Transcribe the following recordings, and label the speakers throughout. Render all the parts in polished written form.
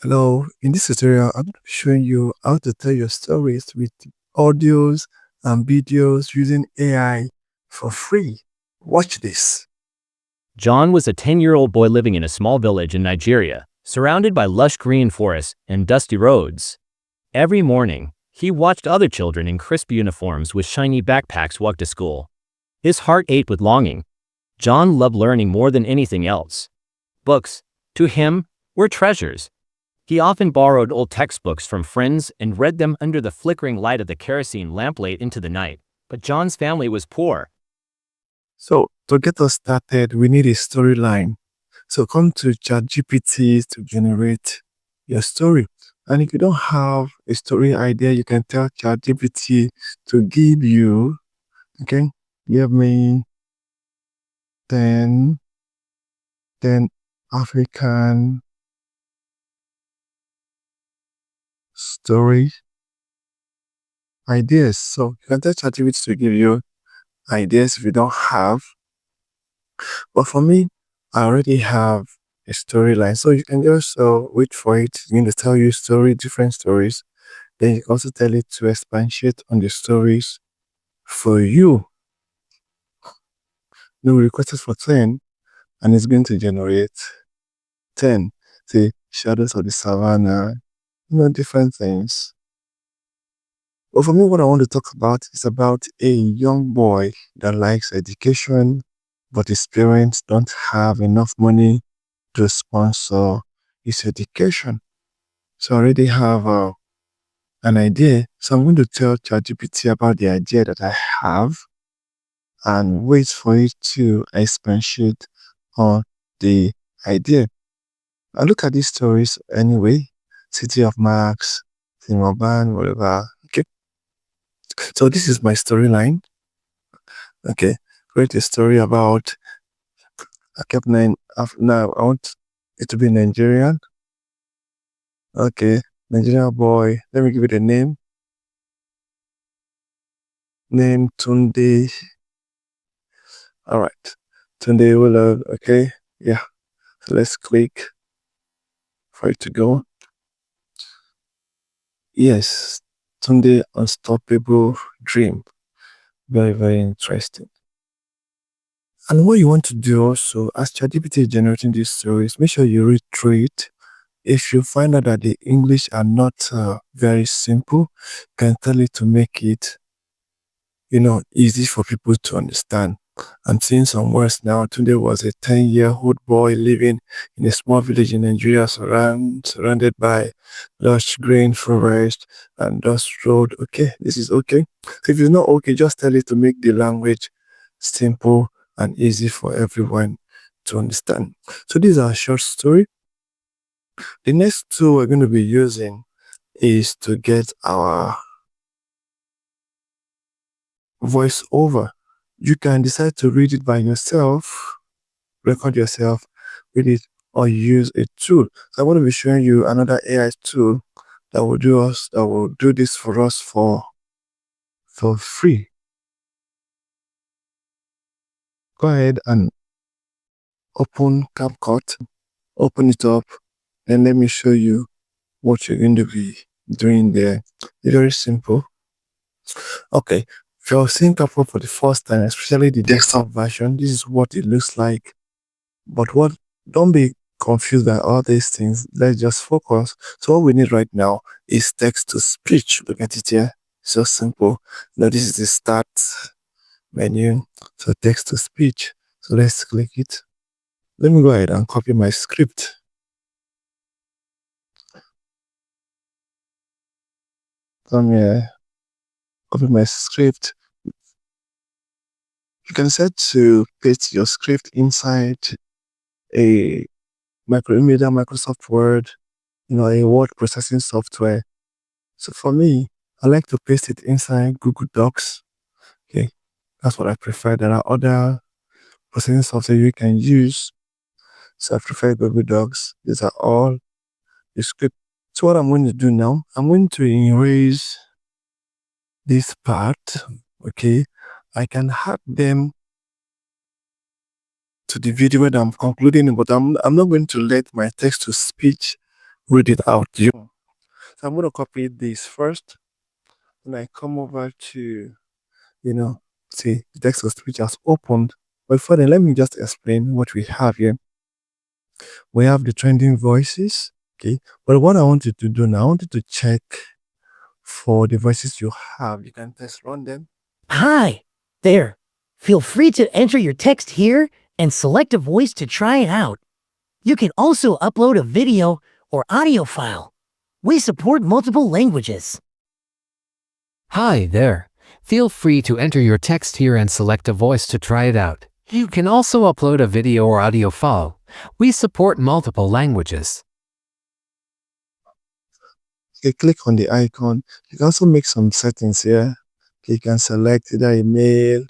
Speaker 1: Hello, in this tutorial, I'm showing you how to tell your stories with audios and videos using AI for free. Watch this.
Speaker 2: John was a 10-year-old boy living in a small village in Nigeria, surrounded by lush green forests and dusty roads. Every morning, he watched other children in crisp uniforms with shiny backpacks walk to school. His heart ached with longing. John loved learning more than anything else. Books, to him, were treasures. He often borrowed old textbooks from friends and read them under the flickering light of the kerosene lamp late into the night. But John's family was poor.
Speaker 1: So, to get us started, we need a storyline. So, come to ChatGPT to generate your story. And if you don't have a story idea, you can tell ChatGPT to give you, okay, give me 10, 10 African story ideas. So you can tell ChatGPT to give you ideas if you don't have. But for me, I already have a storyline. So you can just wait for it. It's going to tell you different stories. Then you can also tell it to expatiate on the stories for you. You request it for 10, and it's going to generate 10. Say, Shadows of the Savannah, different things. But for me, what I want to talk about is about a young boy that likes education, but his parents don't have enough money to sponsor his education. So I already have an idea. So I'm going to tell ChatGPT about the idea that I have and wait for it to expatiate on the idea. I look at these stories anyway. City of Max, Timoban, whatever. Okay. So this is my storyline. Okay. Create a story about I kept name. Now I want it to be Nigerian. Okay, Nigerian boy. Let me give it a name. Name Tunde. All right, Tunde will. Okay, yeah. So let's click for it to go. Yes, Tunde Unstoppable Dream. Very very interesting. And what you want to do also, as ChatGPT is generating these stories, make sure you read through it. If you find out that the English are not very simple, you can tell it to make it, easy for people to understand. I'm seeing some words now. Today was a 10-year-old boy living in a small village in Nigeria surrounded by lush green forest and dust road. Okay, this is okay. So if it's not okay, just tell it to make the language simple and easy for everyone to understand. So this is our short story. The next tool we're going to be using is to get our voiceover. You can decide to read it by yourself, record yourself, read it, or use a tool. So I want to be showing you another AI tool that will do this for us for free. Go ahead and open CapCut, open it up, and let me show you what you're going to be doing there. It's very simple. Okay, if you're seeing CapCut for the first time, especially the desktop version, this is what it looks like. But don't be confused by all these things. Let's just focus. So what we need right now is text to speech. Look at it here. It's so simple. Now this is the start menu. So text to speech. So let's click it. Let me go ahead and copy my script. Come here. Copy my script. You can set to paste your script inside a Microsoft Word, a word processing software. So for me, I like to paste it inside Google Docs. Okay, that's what I prefer. There are other processing software you can use. So I prefer Google Docs. These are all the script. So what I'm going to do now, I'm going to erase this part. Okay, I can add them to the video when I'm concluding, but I'm not going to let my text to speech read it out to you. So I'm going to copy this first. When I come over to, see the text to speech has opened. But before then, let me just explain what we have here. We have the trending voices. Okay. But what I want you to do now, I want you to check for the voices you have. You can test run them.
Speaker 3: Hi, there. Feel free to enter your text here and select a voice to try it out. You can also upload a video or audio file. We support multiple languages.
Speaker 4: Hi there. Feel free to enter your text here and select a voice to try it out. You can also upload a video or audio file. We support multiple languages.
Speaker 1: Okay, click on the icon. You can also make some settings here. Okay, you can select either a male,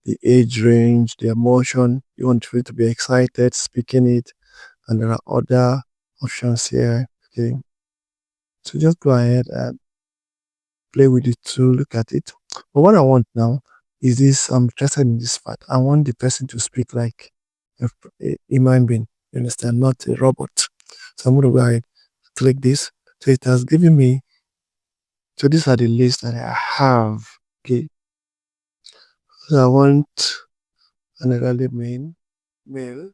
Speaker 1: the age range, the emotion. You want it to be excited, speaking it, and there are other options here. Okay, so just go ahead and play with it to look at it. But what I want now is this. I'm interested in this part. I want the person to speak like a human being. You understand? Not a robot. So I'm going to go ahead, click this. So it has given me. So these are the lists that I have. Okay. So I want another male.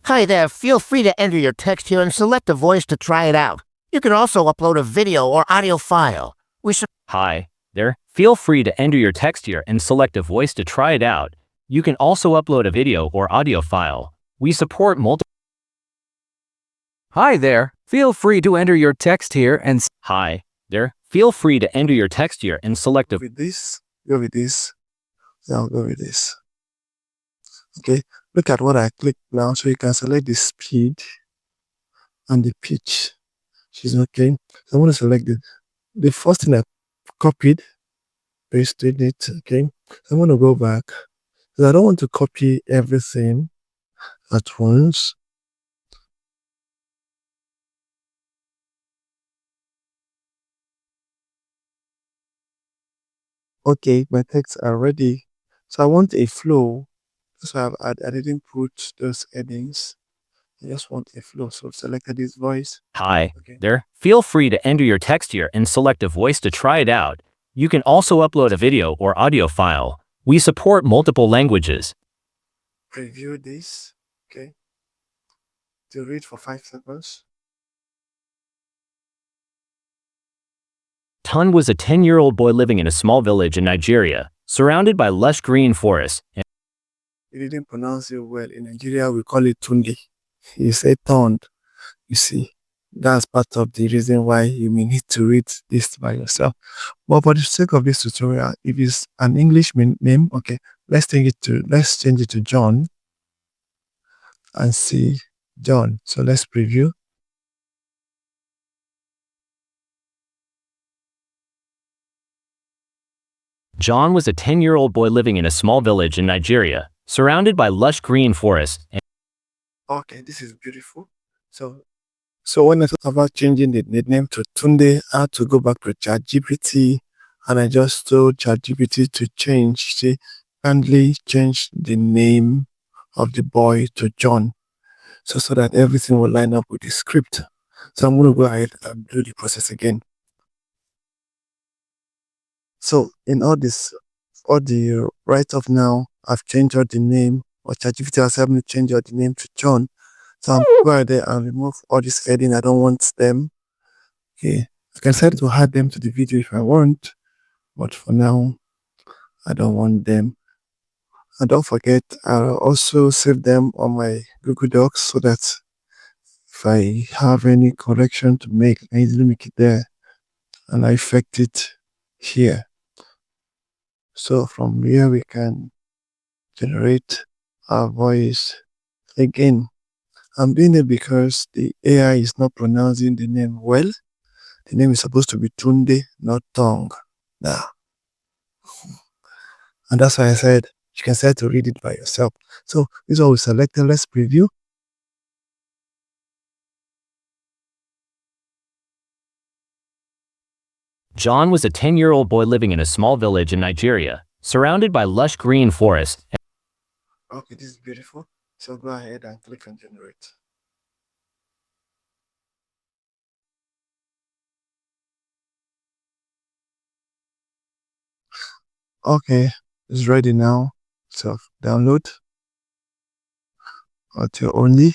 Speaker 3: Hi there. Feel free to enter your text here and select a voice to try it out. You can also upload a video or audio file.
Speaker 2: Hi there. Feel free to enter your text here and select a voice to try it out. You can also upload a video or audio file. We support multiple.
Speaker 4: Hi there. Feel free to enter your text here and
Speaker 2: Hi there. Feel free to enter your text here and select a.
Speaker 1: With this, go with this. Now go with this. Okay, look at what I clicked now. So you can select the speed and the pitch. She's okay. So I'm going to select the first thing I copied, pasted it. Okay, I'm going to go back because I don't want to copy everything at once. Okay, my texts are ready. So I want a flow. So I didn't put those headings. I just want a flow. So selected this voice.
Speaker 2: Hi
Speaker 1: Okay.
Speaker 2: there. Feel free to enter your text here and select a voice to try it out. You can also upload a video or audio file. We support multiple languages.
Speaker 1: Preview this. Okay. To read for 5 seconds.
Speaker 2: Tun was a 10-year-old boy living in a small village in Nigeria, surrounded by lush green forests.
Speaker 1: He didn't pronounce it well. In Nigeria, we call it Tunde. He said turned. You see, that's part of the reason why you may need to read this by yourself. But for the sake of this tutorial, if it's an English name, okay, let's change it to John and see John. So let's preview.
Speaker 2: John was a 10-year-old boy living in a small village in Nigeria, surrounded by lush green forests.
Speaker 1: Okay, this is beautiful. So when I thought about changing the name to Tunde, I had to go back to ChatGPT, and I just told ChatGPT to kindly change the name of the boy to John, so that everything will line up with the script. So I'm going to go ahead and do the process again. So in all the write-up now, I've changed out the name, or ChatGPT has helped me change out the name to John. So I'm go ahead there and remove all this heading. I don't want them. Okay, I can decide to add them to the video if I want, but for now, I don't want them. And don't forget, I'll also save them on my Google Docs so that if I have any correction to make, I can easily make it there and I effect it here. So from here, we can generate our voice. Again, I'm doing it because the AI is not pronouncing the name well. The name is supposed to be Tunde, not Tong. Nah. And that's why I said you can start to read it by yourself. So this is what we selected. Let's preview.
Speaker 2: John was a 10-year-old boy living in a small village in Nigeria, surrounded by lush green forests.
Speaker 1: Okay, this is beautiful. So go ahead and click on generate. Okay, it's ready now. So download audio only.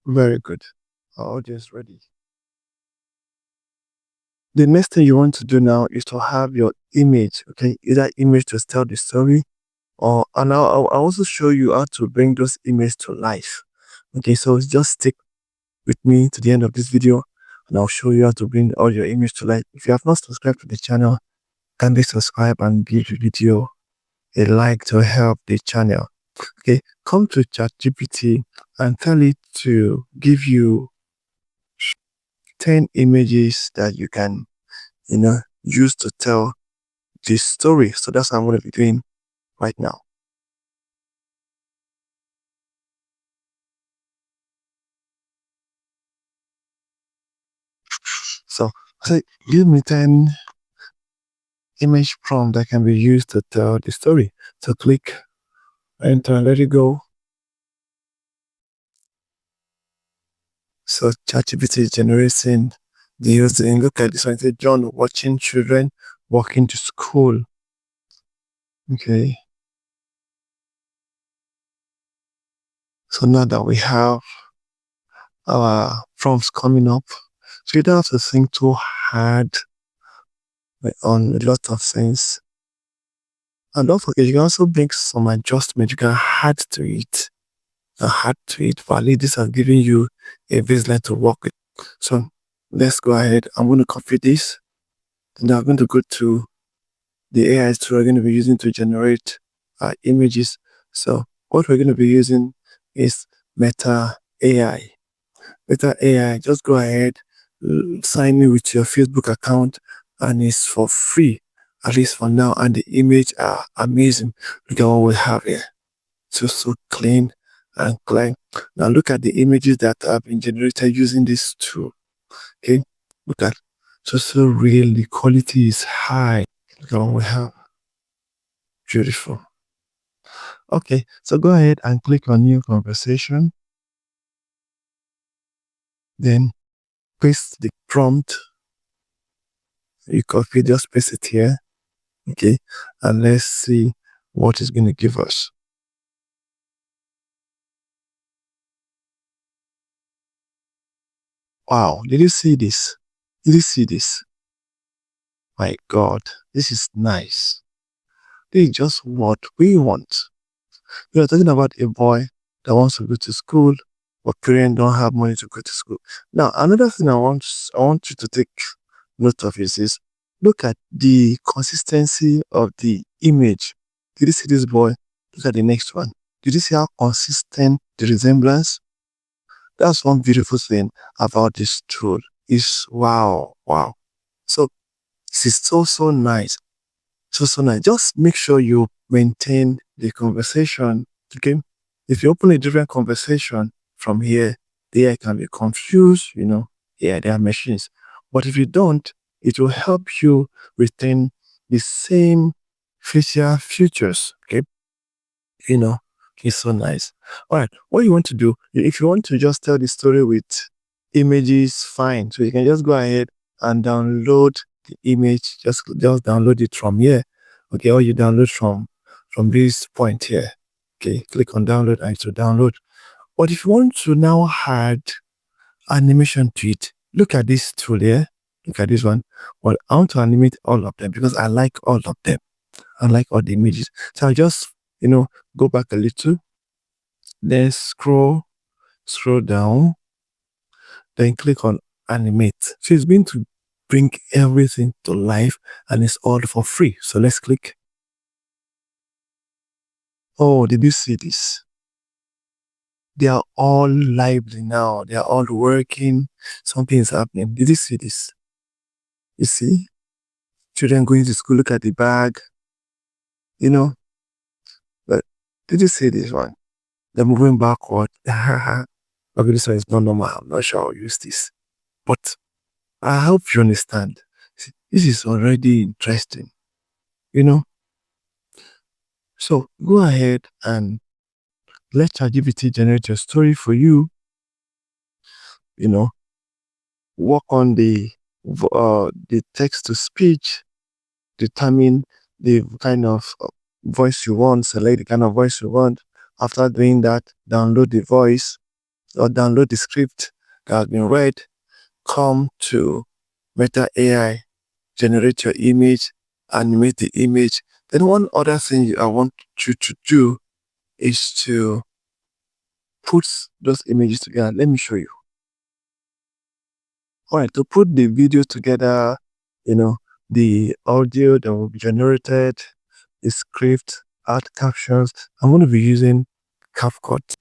Speaker 1: Very good. Audio is ready. The next thing you want to do now is to have your image, okay? Either image to tell the story, or and I'll also show you how to bring those images to life. Okay, so just stick with me to the end of this video, and I'll show you how to bring all your image to life. If you have not subscribed to the channel, kindly subscribe and give the video a like to help the channel. Okay, come to ChatGPT and tell it to give you 10 images that you can, use to tell this story. So that's what I'm going to be doing right now. So, say, give me 10 image prompt that can be used to tell the story. So click enter and let it go. So ChatGPT is generating the using. Look at this one. It says John watching children walking to school. Okay. So now that we have our prompts coming up, so you don't have to think too hard on a lot of things. And don't forget, you can also make some adjustments. You can add to it. But at least this has given you a baseline to work with. So let's go ahead. I'm going to copy this. And I'm going to go to the AI tool we're going to be using to generate images. So what we're going to be using is Meta AI. Meta AI, just go ahead, sign in with your Facebook account, and it's for free, at least for now. And the image are amazing. Look at what we have here. So clean and clean. Now look at the images that have been generated using this tool. Okay, look at so real. The quality is high. Look at what we have. Beautiful. Okay, so go ahead and click on new conversation. Then paste the prompt. You copy, just paste it here. Okay, and let's see what it's going to give us. Wow, did you see this? Did you see this? My God, this is nice. This is just what we want. We are talking about a boy that wants to go to school, but parents don't have money to go to school. Now, another thing I want you to take note of is look at the consistency of the image. Did you see this boy? Look at the next one. Did you see how consistent the resemblance? That's one beautiful thing about this tool. Is wow. So this is so nice. So nice. Just make sure you maintain the conversation. Okay. If you open a different conversation from here, the AI can be confused, Yeah, they are machines. But if you don't, it will help you retain the same facial features. Okay. It's so nice. All right. What you want to do, if you want to just tell the story with images, fine. So you can just go ahead and download the image. Just download it from here. Okay. Or you download from this point here. Okay. Click on download and to download. But if you want to now add animation to it, look at this tool here. Look at this one. Well, I want to animate all of them because I like all of them. I like all the images. So I'll just, go back a little. Then scroll down. Then click on animate. So it's going to bring everything to life and it's all for free. So let's click. Oh, did you see this? They are all lively now. They are all working. Something is happening. Did you see this? You see? Children going to school, look at the bag. But did you see this one? They're moving backward. Okay, this one is not normal. I'm not sure I'll use this. But I hope you understand. See, this is already interesting. So go ahead and let ChatGPT generate your story for you. work on the text to speech, determine the kind of voice you want, select the kind of voice you want. After doing that, download the voice or download the script that has been read. Come to Meta AI, generate your image, animate the image. Then one other thing I want you to do is to put those images together. Let me show you. Alright, to put the video together, the audio that will be generated, the script, art captions, I'm going to be using CapCut.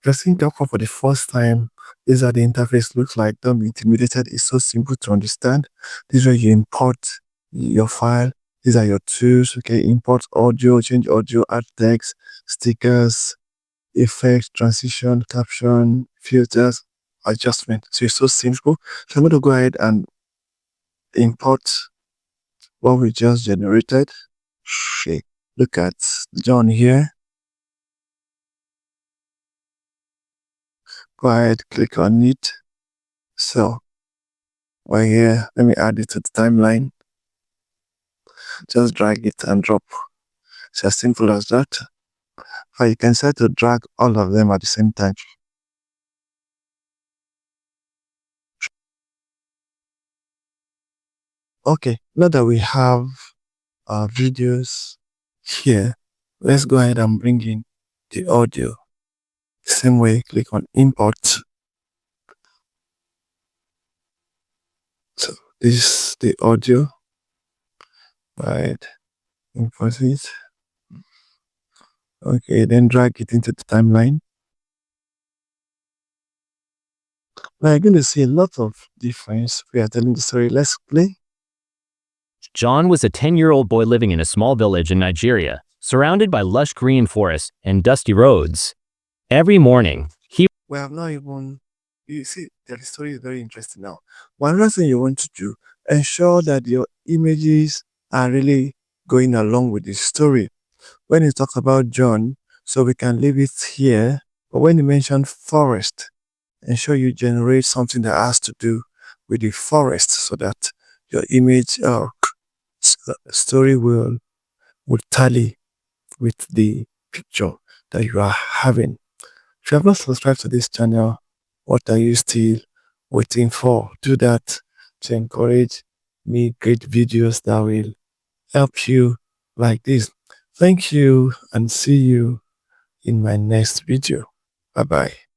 Speaker 1: Pressing CapCut for the first time, this is how the interface looks like. Don't be intimidated. It's so simple to understand. This is where you import your file. These are your tools. Okay, import audio, change audio, add text, stickers, effects, transition, caption, filters, adjustment. So it's so simple. So I'm going to go ahead and import what we just generated. Okay, look at John here. Go ahead, click on it. So right here, let me add it to the timeline. Just drag it and drop. It's as simple as that. Or you can start to drag all of them at the same time. Okay, now that we have our videos here, let's go ahead and bring in the audio. Same way, click on import. So this is the audio. Right, import it. Okay, then drag it into the timeline. Now you're going to see a lot of difference. We are telling the story. Let's play.
Speaker 2: John was a 10-year-old boy living in a small village in Nigeria, surrounded by lush green forests and dusty roads. Every morning, he
Speaker 1: We have not even, you see, the story is very interesting now. One other thing you want to do, ensure that your images are really going along with the story. When you talk about John, so we can leave it here, but when you mention forest, ensure you generate something that has to do with the forest so that your image or story will tally with the picture that you are having. If you have not subscribed to this channel, what are you still waiting for? Do that to encourage me create videos that will help you like this. Thank you and see you in my next video. Bye bye.